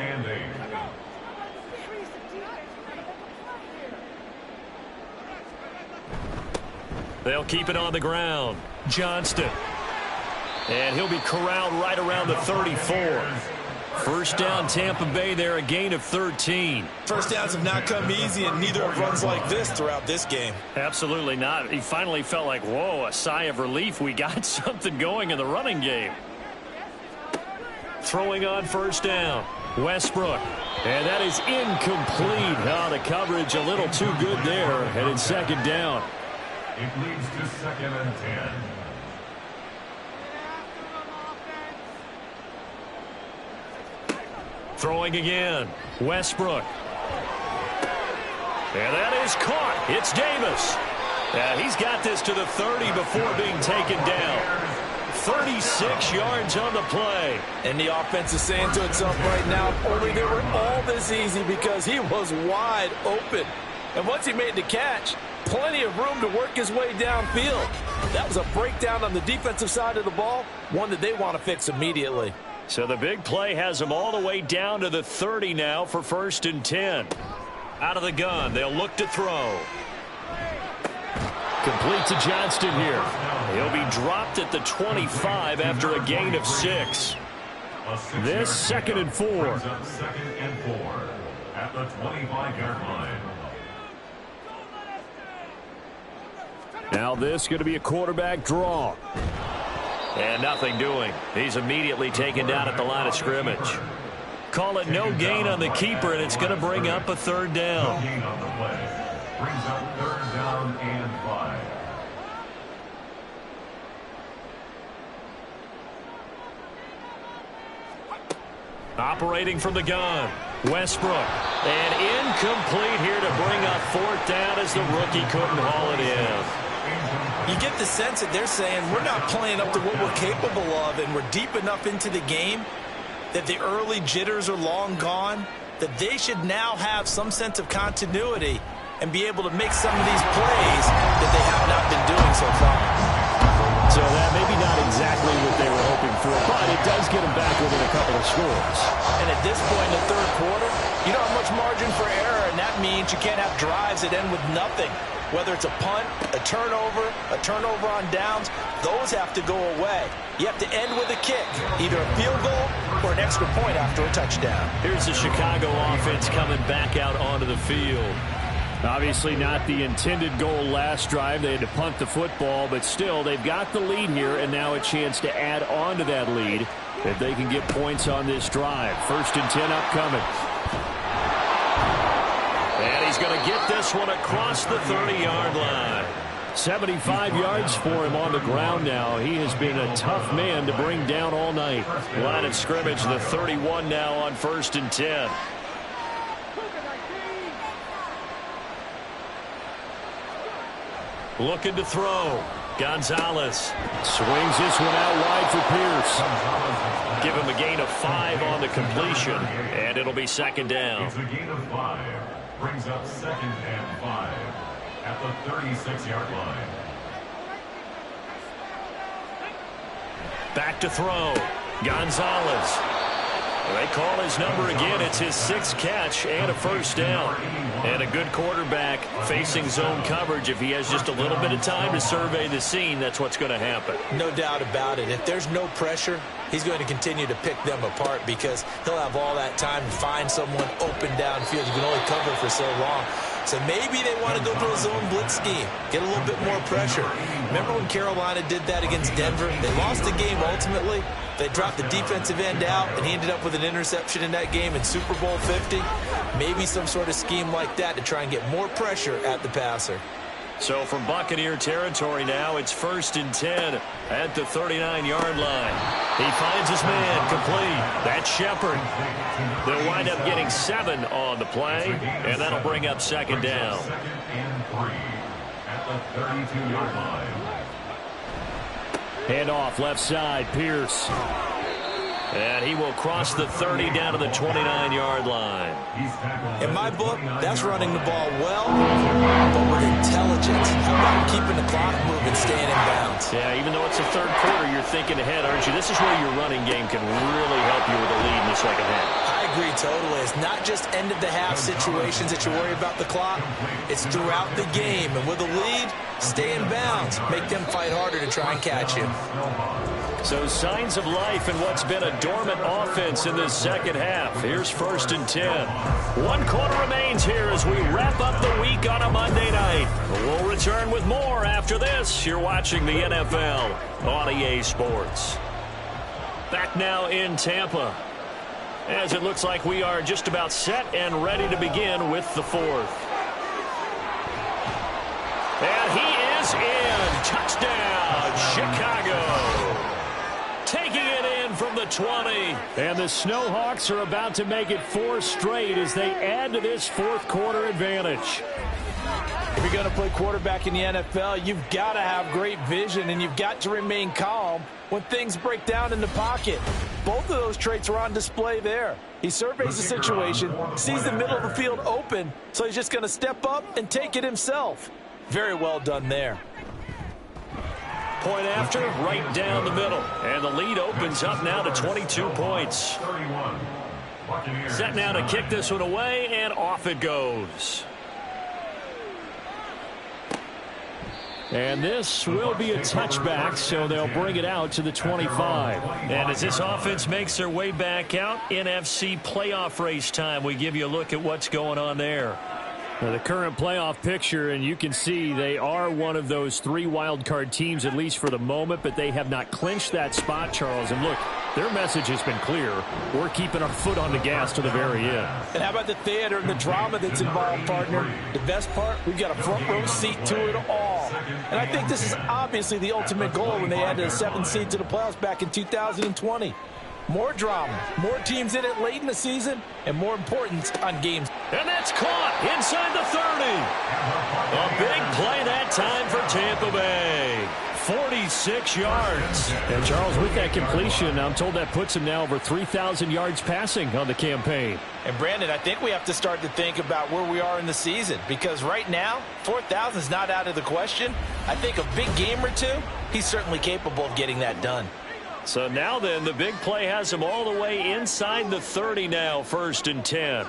They'll keep it on the ground. Johnston. And he'll be corralled right around the 34. First down, Tampa Bay there, a gain of 13. First downs have not come easy, and neither have runs like this throughout this game. Absolutely not. He finally felt like, whoa, a sigh of relief. We got something going in the running game. Throwing on first down, Westbrook. And that is incomplete. Oh, the coverage a little too good there. And it's second down. It leads to 2nd and 10. Throwing again, Westbrook. And that is caught. It's Davis. He's got this to the 30 before being taken down. 36 yards on the play. And the offense is saying to itself right now, if only they were all this easy, because he was wide open. And once he made the catch, plenty of room to work his way downfield. That was a breakdown on the defensive side of the ball, one that they want to fix immediately. So the big play has them all the way down to the 30 now for 1st and 10. Out of the gun, they'll look to throw. Complete to Johnston here. He'll be dropped at the 25 after a gain of 6. This 2nd and 4. 2nd and 4 at the 25-yard line. Now this going to be a quarterback draw. And nothing doing. He's immediately taken down at the line of scrimmage. Call it no gain on the keeper, and it's going to bring up a 3rd down. No gain on the play. Brings up 3rd down and 5. Operating from the gun, Westbrook. And incomplete here to bring up 4th down as the rookie couldn't haul it in. You get the sense that they're saying we're not playing up to what we're capable of, and we're deep enough into the game that the early jitters are long gone, that they should now have some sense of continuity and be able to make some of these plays that they have not been doing so far. So that maybe not exactly what they were hoping for, but it does get them back within a couple of scores. And at this point in the 3rd quarter, you don't have much margin for error, and that means you can't have drives that end with nothing. Whether it's a punt, a turnover on downs, those have to go away. You have to end with a kick, either a field goal or an extra point after a touchdown. Here's the Chicago offense coming back out onto the field. Obviously not the intended goal last drive. They had to punt the football, but still they've got the lead here, and now a chance to add on to that lead if they can get points on this drive. 1st and 10 upcoming. And he's going to get this one across the 30-yard line. 75 yards for him on the ground now. He has been a tough man to bring down all night. Line of scrimmage, the 31 now on 1st and 10. Looking to throw. Gonzalez swings this one out wide for Pierce. Give him a gain of 5 on the completion, and it'll be 2nd down. It's a gain of 5. Brings up 2nd and 5 at the 36-yard line. Back to throw. Gonzalez. They call his number again. It's his 6th catch and a 1st down. And a good quarterback facing zone coverage. If he has just a little bit of time to survey the scene, that's what's going to happen. No doubt about it. If there's no pressure, he's going to continue to pick them apart because he'll have all that time to find someone open downfield. You can only cover for so long. So maybe they want to go to a zone blitz scheme, get a little bit more pressure. Remember when Carolina did that against Denver? They lost the game ultimately. They dropped the defensive end out, and he ended up with an interception in that game in Super Bowl 50. Maybe some sort of scheme like that to try and get more pressure at the passer. So from Buccaneer territory now, it's 1st and 10 at the 39-yard line. He finds his man complete. That's Shepard. They'll wind up getting 7 on the play, and that'll bring up 2nd down. 2nd and 3 at the 32-yard line. Hand off left side, Pierce. And he will cross the 30 down to the 29-yard line. In my book, that's running the ball well, but with intelligence. How about keeping the clock moving, staying in bounds? Yeah, even though it's the 3rd quarter, you're thinking ahead, aren't you? This is where your running game can really help you with a lead in the 2nd half. I agree totally. It's not just end-of-the-half situations that you worry about the clock. It's throughout the game. And with a lead, stay in bounds. Make them fight harder to try and catch you. So signs of life in what's been a dormant offense in this second half. Here's 1st and 10. 1 quarter remains here as we wrap up the week on a Monday night. We'll return with more after this. You're watching the NFL on EA Sports. Back now in Tampa, as it looks like we are just about set and ready to begin with the 4th. And he is in. Touchdown, Chicago. Taking it in from the 20. And the Snowhawks are about to make it 4 straight as they add to this 4th quarter advantage. If you're going to play quarterback in the NFL, you've got to have great vision, and you've got to remain calm when things break down in the pocket. Both of those traits are on display there. He surveys the situation, sees the middle of the field open, so he's just going to step up and take it himself. Very well done there. Point after, right down the middle. And the lead opens up now to 22 points. Set now to kick this one away, and off it goes. And this will be a touchback, so they'll bring it out to the 25. And as this offense makes their way back out, NFC playoff race time, we give you a look at what's going on there. Now, the current playoff picture, and you can see they are one of those 3 wild card teams, at least for the moment, but they have not clinched that spot, Charles. And look, their message has been clear. We're keeping our foot on the gas to the very end. And how about the theater and the drama that's involved, partner? The best part, we've got a front row seat to it all. And I think this is obviously the ultimate goal when they added a 7th seed to the playoffs back in 2020. More drama, more teams in it late in the season, and more importance on games. And that's caught inside the 30. A big play that time for Tampa Bay. 46 yards. And Charles, with that completion, I'm told that puts him now over 3,000 yards passing on the campaign. And Brandon, I think we have to start to think about where we are in the season, because right now, 4,000 is not out of the question. I think a big game or two, he's certainly capable of getting that done. So now then, the big play has him all the way inside the 30 now, 1st and 10.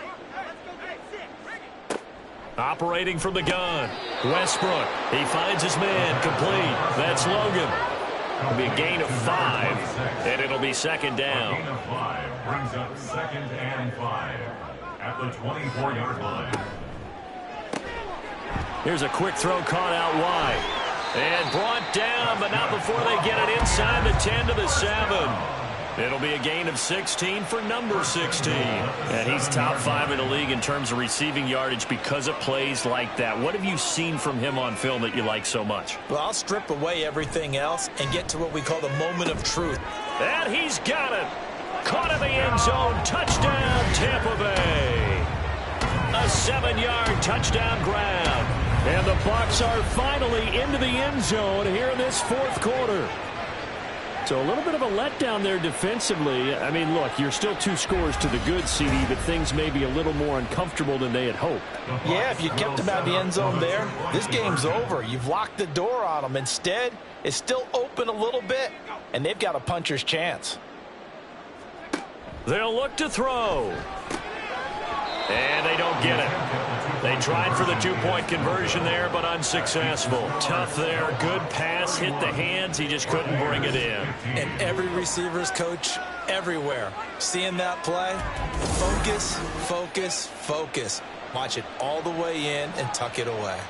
Operating from the gun, Westbrook. He finds his man, complete. That's Logan. It'll be a gain of 5, and it'll be 2nd down. Gain of 5 brings up 2nd and 5 at the 24-yard line. Here's a quick throw caught out wide. And brought down, but not before they get it inside the 10 to the 7. It'll be a gain of 16 for number 16. And he's top 5 in the league in terms of receiving yardage because of plays like that. What have you seen from him on film that you like so much? Well, I'll strip away everything else and get to what we call the moment of truth. And he's got it. Caught in the end zone. Touchdown, Tampa Bay. A 7-yard touchdown grab. And the Bucs are finally into the end zone here in this 4th quarter. So a little bit of a letdown there defensively. I mean, look, you're still 2 scores to the good, CD, but things may be a little more uncomfortable than they had hoped. Yeah, if you kept them out of the end zone there, this game's over. You've locked the door on them. Instead, it's still open a little bit, and they've got a puncher's chance. They'll look to throw. And they don't get it. They tried for the 2-point conversion there, but unsuccessful. Tough there. Good pass. Hit the hands. He just couldn't bring it in. And every receiver's coach everywhere. Seeing that play, focus, focus, focus. Watch it all the way in and tuck it away.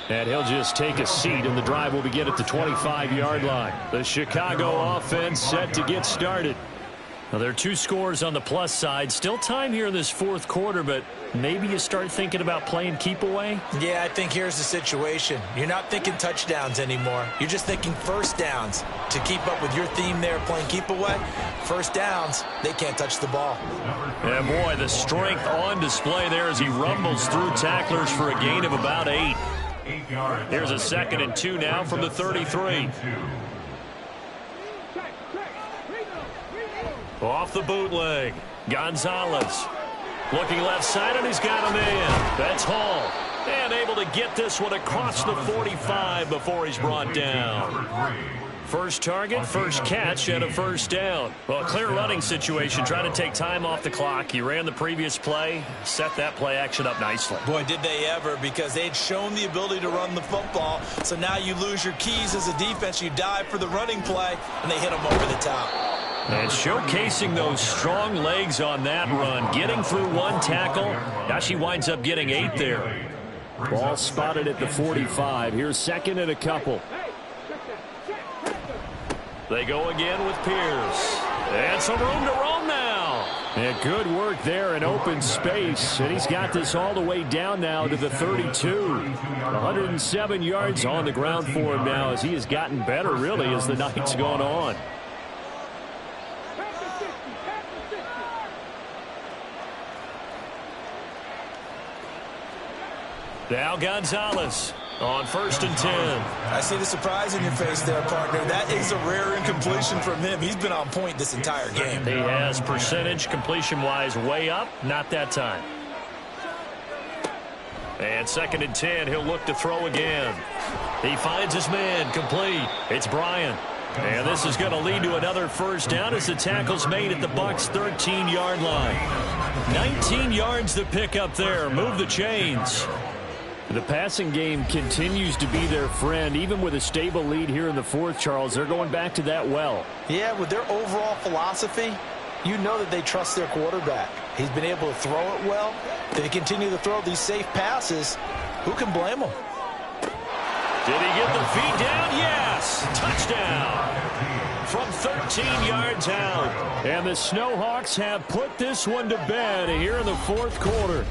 And he'll just take a seat, and the drive will begin at the 25-yard line. The Chicago offense set to get started. Now, there are 2 scores on the plus side. Still time here in this 4th quarter, but maybe you start thinking about playing keep away? Yeah, I think here's the situation. You're not thinking touchdowns anymore. You're just thinking first downs. To keep up with your theme there, playing keep away, first downs, they can't touch the ball. And boy, the strength on display there as he rumbles through tacklers for a gain of about 8. Here's a 2nd and 2 now from the 33. Off the bootleg, Gonzalez. Looking left side, and he's got a man. That's Hall. And able to get this one across the 45 before he's brought down. First target, first catch, and a first down. Well, a clear running situation. Try to take time off the clock. He ran the previous play, set that play action up nicely. Boy, did they ever, because they'd shown the ability to run the football. So now you lose your keys as a defense. You dive for the running play, and they hit them over the top. And showcasing those strong legs on that run. Getting through one tackle. Now she winds up getting 8 there. Ball spotted at the 45. Here's second and a couple. They go again with Pierce. And some room to roam now. And good work there in open space. And he's got this all the way down now to the 32. 107 yards on the ground for him now as he has gotten better, really, as the night's gone on. Now Gonzalez on 1st and 10. I see the surprise in your face there, partner. That is a rare incompletion from him. He's been on point this entire game. He has percentage completion-wise way up. Not that time. And 2nd and 10. He'll look to throw again. He finds his man complete. It's Bryant. And this is going to lead to another first down as the tackle's made at the Bucs' 13-yard line. 19 yards to pick up there. Move the chains. The passing game continues to be their friend. Even with a stable lead here in the 4th, Charles, they're going back to that well. Yeah, with their overall philosophy, you know that they trust their quarterback. He's been able to throw it well. They continue to throw these safe passes. Who can blame them? Did he get the feet down? Yes! Touchdown! From 13 yards out. And the Snowhawks have put this one to bed here in the 4th quarter.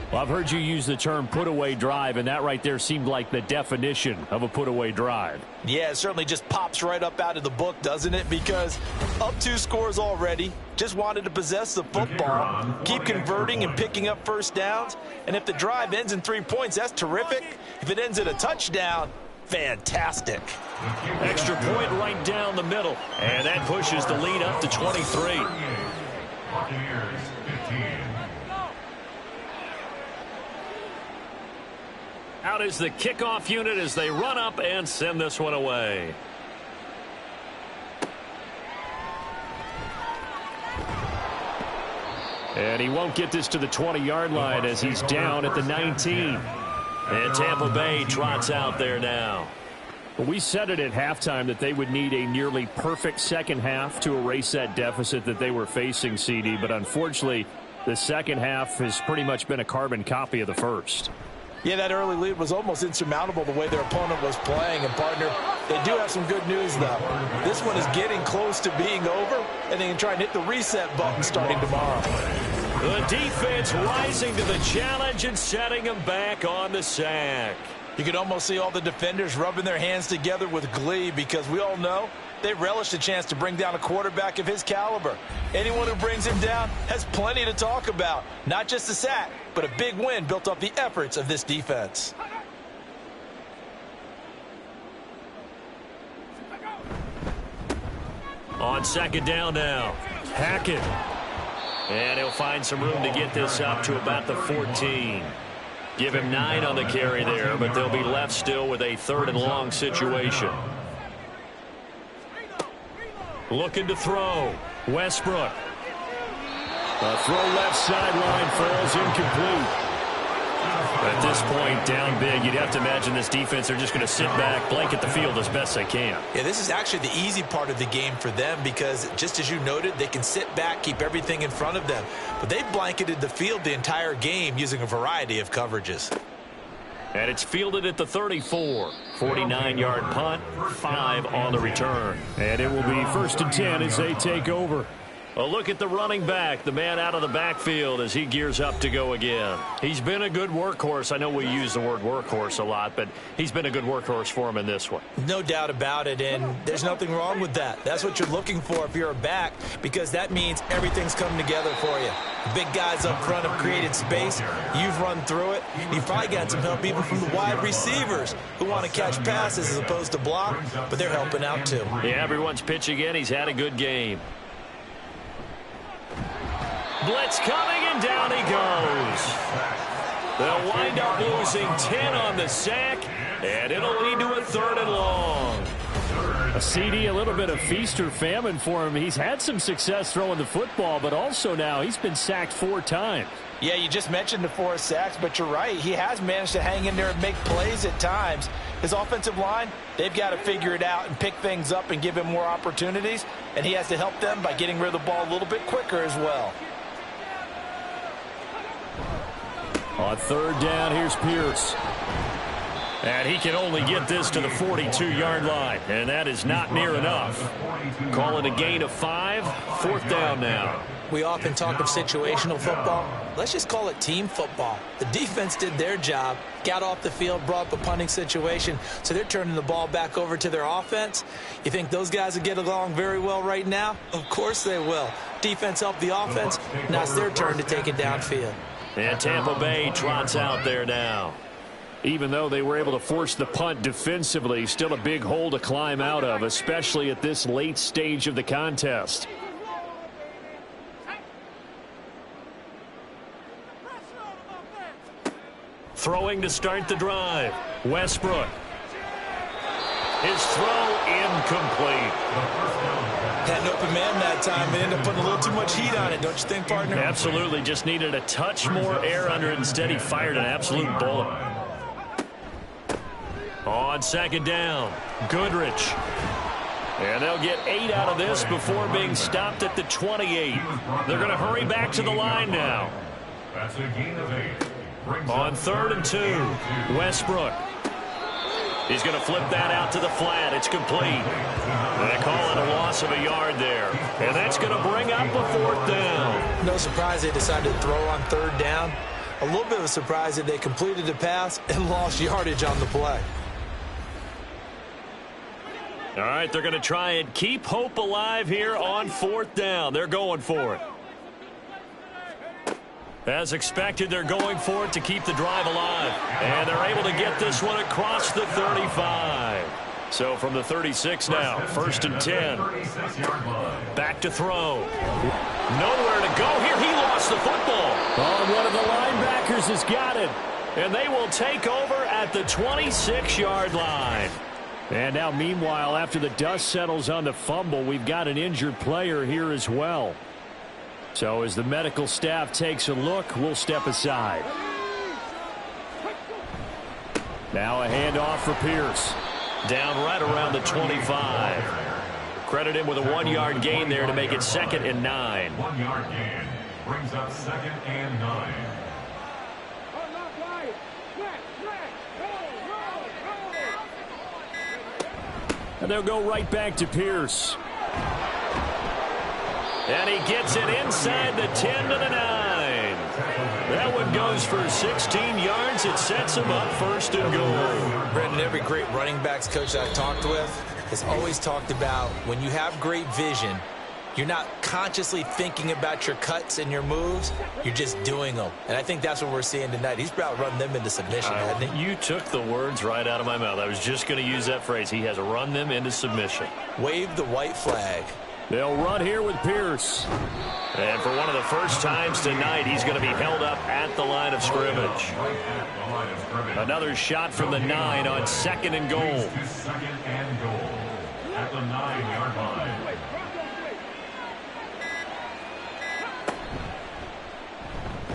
Well, I've heard you use the term put-away drive, and that right there seemed like the definition of a put-away drive. Yeah, it certainly just pops right up out of the book, doesn't it? Because up 2 scores already, just wanted to possess the football, keep converting and picking up first downs. And if the drive ends in 3 points, that's terrific. If it ends in a touchdown, fantastic. Extra point right down the middle. And that pushes the lead up to 23. Buccaneers 15. Out is the kickoff unit as they run up and send this one away. And he won't get this to the 20-yard line as he's down at the 19. And Tampa Bay trots out there now. Well, we said it at halftime that they would need a nearly perfect second half to erase that deficit that they were facing, CD. But unfortunately, the second half has pretty much been a carbon copy of the first. Yeah, that early lead was almost insurmountable the way their opponent was playing. And, partner, they do have some good news, though. This one is getting close to being over, and they can try and hit the reset button starting tomorrow. The defense rising to the challenge and setting them back on the sack. You can almost see all the defenders rubbing their hands together with glee because we all know they relish the chance to bring down a quarterback of his caliber. Anyone who brings him down has plenty to talk about. Not just a sack, but a big win built off the efforts of this defense. On 2nd down now. Hackett. And he'll find some room to get this up to about the 14. Give him 9 on the carry there, but they'll be left still with a 3rd and long situation. Looking to throw. Westbrook. A throw left sideline falls incomplete. At this point, down big, you'd have to imagine this defense, they're just going to sit back, blanket the field as best they can. Yeah, this is actually the easy part of the game for them because, just as you noted, they can sit back, keep everything in front of them. But they blanketed the field the entire game using a variety of coverages. And it's fielded at the 34. 49-yard punt, 5 on the return. And it will be 1st and 10 as they take over. A look at the running back, the man out of the backfield as he gears up to go again. He's been a good workhorse. I know we use the word workhorse a lot, but he's been a good workhorse for him in this one. No doubt about it, and there's nothing wrong with that. That's what you're looking for if you're a back, because that means everything's coming together for you. The big guys up front have created space. You've run through it. You've probably got some help even from the wide receivers who want to catch passes as opposed to block, but they're helping out too. Yeah, everyone's pitching in. He's had a good game. Blitz coming, and down he goes. They'll wind up losing 10 on the sack, and it'll lead to a 3rd and long. A CD, a little bit of feast or famine for him. He's had some success throwing the football, but also now he's been sacked 4 times. Yeah, you just mentioned the 4 sacks, but you're right. He has managed to hang in there and make plays at times. His offensive line, they've got to figure it out and pick things up and give him more opportunities, and he has to help them by getting rid of the ball a little bit quicker as well. On 3rd down, here's Pierce. And he can only get this to the 42-yard line, and that is not near enough. Call it a gain of 5, 4th down now. We often talk of situational football. Let's just call it team football. The defense did their job, got off the field, brought up a punting situation, so they're turning the ball back over to their offense. You think those guys will get along very well right now? Of course they will. Defense helped the offense. Now it's their turn to take it downfield. And Tampa Bay trots out there now. Even though they were able to force the punt defensively, still a big hole to climb out of, especially at this late stage of the contest. Throwing to start the drive. Westbrook. His throw incomplete. Had an open man that time. They ended up putting a little too much heat on it, don't you think, partner? Absolutely. Just needed a touch more air under it. Instead, he fired an absolute bullet. On 2nd down, Goodrich. And they'll get 8 out of this before being stopped at the 28. They're going to hurry back to the line now. That's a gain of 8. On 3rd and 2, Westbrook. He's going to flip that out to the flat. It's complete. They call it a loss of a yard there. And that's going to bring up a 4th down. No surprise they decided to throw on 3rd down. A little bit of a surprise that they completed the pass and lost yardage on the play. All right, they're going to try and keep hope alive here on 4th down. They're going for it. As expected, they're going for it to keep the drive alive. And they're able to get this one across the 35. So from the 36 now, 1st and 10. Back to throw. Nowhere to go here. He lost the football. Oh, one of the linebackers has got it. And they will take over at the 26-yard line. And now, meanwhile, after the dust settles on the fumble, we've got an injured player here as well. So as the medical staff takes a look, we'll step aside. Now a handoff for Pierce. Down right around the 25. Credit him with a 1-yard gain there to make it 2nd and 9. 1-yard gain brings up 2nd and 9. And they'll go right back to Pierce. And he gets it inside the 10 to the 9. That one goes for 16 yards. It sets him up 1st and goal. Brendan, every great running backs coach I've talked with has always talked about when you have great vision, you're not consciously thinking about your cuts and your moves. You're just doing them. And I think that's what we're seeing tonight. He's about run them into submission, hasn't he? You took the words right out of my mouth. I was just going to use that phrase. He has run them into submission. Wave the white flag. They'll run here with Pierce. And for one of the first times tonight, he's going to be held up at the line of scrimmage. Another shot from the 9 on 2nd and goal. 2nd and goal at the 9-yard line.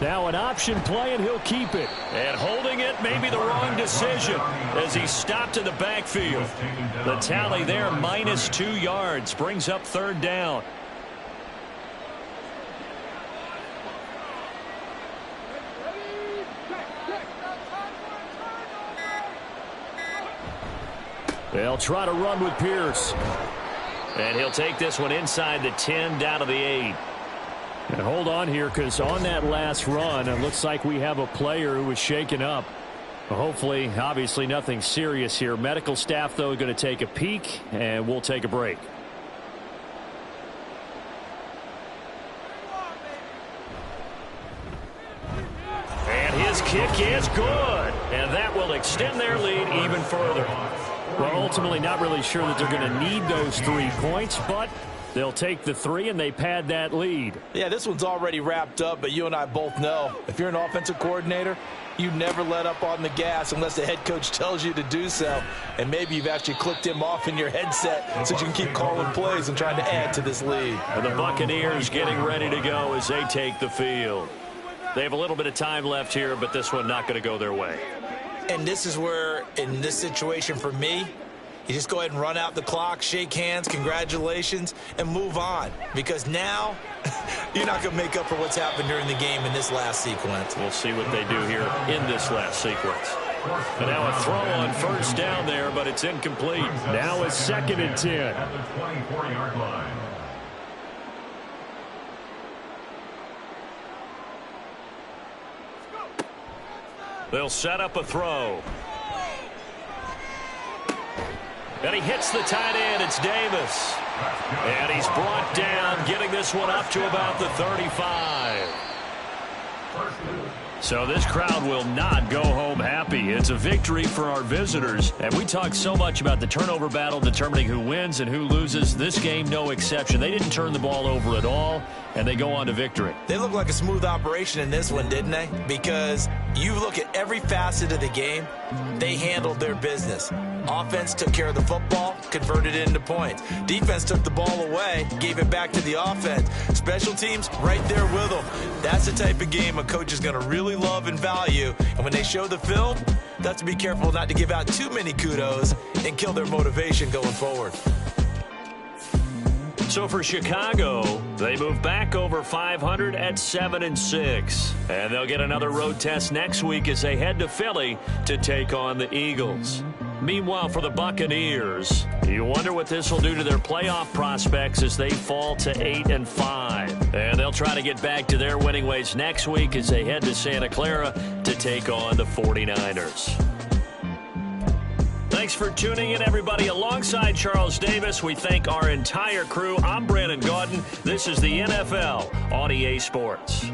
Now an option play, and he'll keep it. And holding it may be the wrong decision as he stopped in the backfield. The tally there, minus 2 yards, brings up 3rd down. They'll try to run with Pierce. And he'll take this one inside the 10 down to the 8. And hold on here, because on that last run, it looks like we have a player who was shaken up. Hopefully, obviously nothing serious here. Medical staff, though, going to take a peek, and we'll take a break. And his kick is good. And that will extend their lead even further. Well, ultimately not really sure that they're going to need those 3 points, but They'll take the 3, and they pad that lead. Yeah, this one's already wrapped up, but you and I both know if you're an offensive coordinator, you never let up on the gas unless the head coach tells you to do so. And maybe you've actually clicked him off in your headset so you can keep calling plays and trying to add to this lead. And the Buccaneers getting ready to go as they take the field. They have a little bit of time left here, but this one not going to go their way. And this is where, in this situation for me, you just go ahead and run out the clock, shake hands, congratulations, and move on. Because now, you're not going to make up for what's happened during the game in this last sequence. We'll see what they do here in this last sequence. And now a throw on first down there, but it's incomplete. Now a 2nd and 10. At the 24-yard line. They'll set up a throw. And he hits the tight end. It's Davis. And he's brought down, getting this one up to about the 35. So this crowd will not go home happy. It's a victory for our visitors. And we talk so much about the turnover battle determining who wins and who loses. This game, no exception. They didn't turn the ball over at all, and they go on to victory. They look like a smooth operation in this one, didn't they? Because you look at every facet of the game, they handled their business. Offense took care of the football, converted it into points. Defense took the ball away, gave it back to the offense. Special teams, right there with them. That's the type of game a coach is going to really love and value. And when they show the film, they have to be careful not to give out too many kudos and kill their motivation going forward. So for Chicago, they move back over 500 at 7-6. And they'll get another road test next week as they head to Philly to take on the Eagles. Meanwhile, for the Buccaneers, you wonder what this will do to their playoff prospects as they fall to 8-5. And they'll try to get back to their winning ways next week as they head to Santa Clara to take on the 49ers. Thanks for tuning in, everybody. Alongside Charles Davis, we thank our entire crew. I'm Brandon Gaudin. This is the NFL on EA Sports.